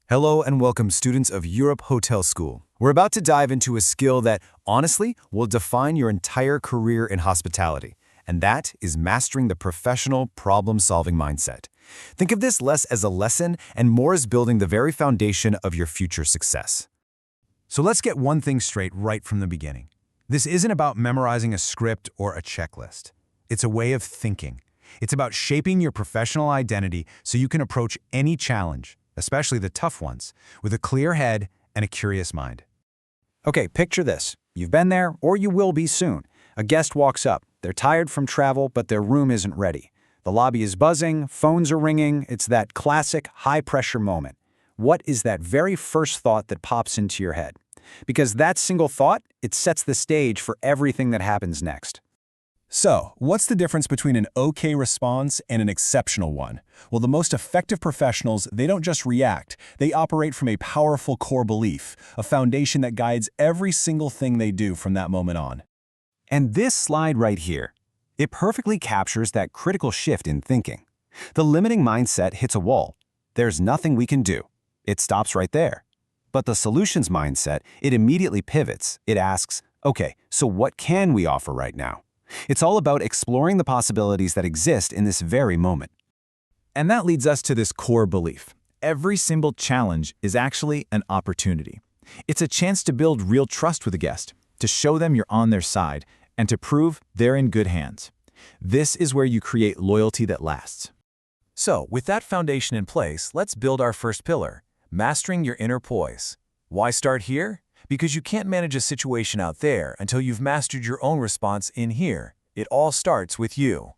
Hello and welcome, students of Europe Hotel School. We're about to dive into a skill that, honestly, will define your entire career in hospitality, and that is mastering the professional problem-solving mindset. Think of this less as a lesson and more as building the very foundation of your future success. So let's get one thing straight right from the beginning. This isn't about memorizing a script or a checklist. It's a way of thinking. It's about shaping your professional identity so you can approach any challenge, especially the tough ones, with a clear head and a curious mind. Okay, picture this. You've been there, or you will be soon. A guest walks up. They're tired from travel, but their room isn't ready. The lobby is buzzing, phones are ringing. It's that classic high-pressure moment. What is that very first thought that pops into your head? Because that single thought, it sets the stage for everything that happens next. So, what's the difference between an okay response and an exceptional one? Well, the most effective professionals, they don't just react. They operate from a powerful core belief, a foundation that guides every single thing they do from that moment on. And this slide right here, it perfectly captures that critical shift in thinking. The limiting mindset hits a wall. There's nothing we can do. It stops right there. But the solutions mindset, it immediately pivots. It asks, okay, so what can we offer right now? It's all about exploring the possibilities that exist in this very moment. And that leads us to this core belief. Every single challenge is actually an opportunity. It's a chance to build real trust with a guest, to show them you're on their side, and to prove they're in good hands. This is where you create loyalty that lasts. So, with that foundation in place, let's build our first pillar, mastering your inner poise. Why start here? Because you can't manage a situation out there until you've mastered your own response in here. It all starts with you.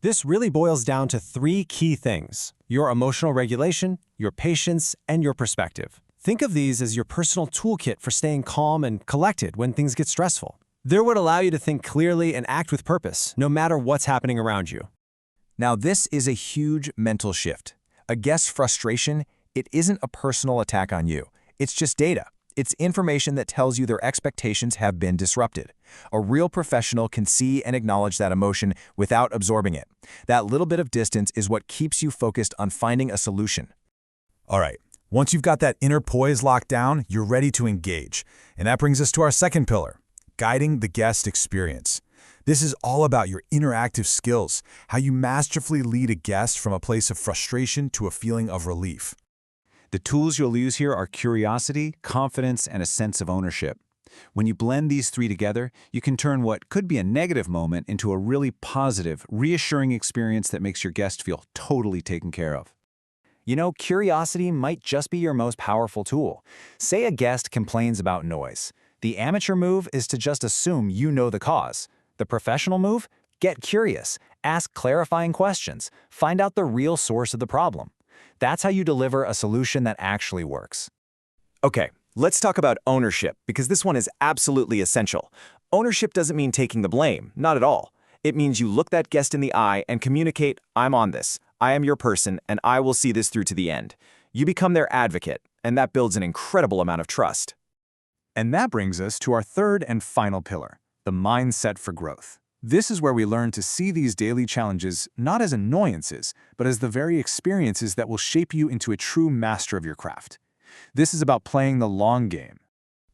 This really boils down to three key things: your emotional regulation, your patience, and your perspective. Think of these as your personal toolkit for staying calm and collected when things get stressful. They're what allow you to think clearly and act with purpose, no matter what's happening around you. Now, this is a huge mental shift. A guest's frustration, it isn't a personal attack on you. It's just data. It's information that tells you their expectations have been disrupted. A real professional can see and acknowledge that emotion without absorbing it. That little bit of distance is what keeps you focused on finding a solution. All right, once you've got that inner poise locked down, you're ready to engage. And that brings us to our second pillar, guiding the guest experience. This is all about your interactive skills, how you masterfully lead a guest from a place of frustration to a feeling of relief. The tools you'll use here are curiosity, confidence, and a sense of ownership. When you blend these three together, you can turn what could be a negative moment into a really positive, reassuring experience that makes your guest feel totally taken care of. You know, curiosity might just be your most powerful tool. Say a guest complains about noise. The amateur move is to just assume you know the cause. The professional move? Get curious. Ask clarifying questions. Find out the real source of the problem. That's how you deliver a solution that actually works. Okay, let's talk about ownership, because this one is absolutely essential. Ownership doesn't mean taking the blame, not at all. It means you look that guest in the eye and communicate, I'm on this, I am your person, and I will see this through to the end. You become their advocate, and that builds an incredible amount of trust. And that brings us to our third and final pillar, the mindset for growth. This is where we learn to see these daily challenges not as annoyances, but as the very experiences that will shape you into a true master of your craft. This is about playing the long game.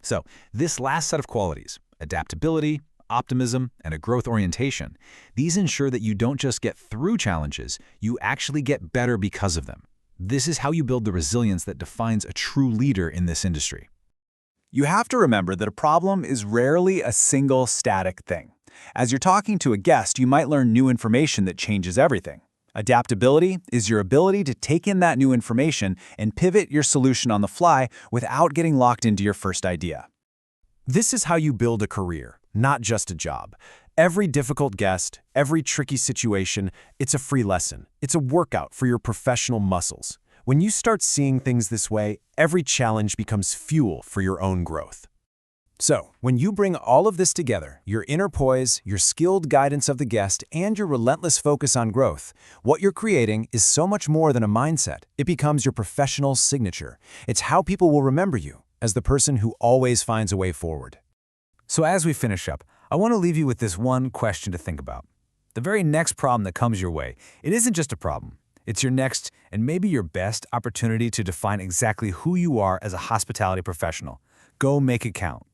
So, this last set of qualities, adaptability, optimism, and a growth orientation, these ensure that you don't just get through challenges, you actually get better because of them. This is how you build the resilience that defines a true leader in this industry. You have to remember that a problem is rarely a single static thing. As you're talking to a guest, you might learn new information that changes everything. Adaptability is your ability to take in that new information and pivot your solution on the fly without getting locked into your first idea. This is how you build a career, not just a job. Every difficult guest, every tricky situation, it's a free lesson. It's a workout for your professional muscles. When you start seeing things this way, every challenge becomes fuel for your own growth. So, when you bring all of this together, your inner poise, your skilled guidance of the guest, and your relentless focus on growth, what you're creating is so much more than a mindset. It becomes your professional signature. It's how people will remember you as the person who always finds a way forward. So as we finish up, I want to leave you with this one question to think about. The very next problem that comes your way, it isn't just a problem. It's your next and maybe your best opportunity to define exactly who you are as a hospitality professional. Go make it count.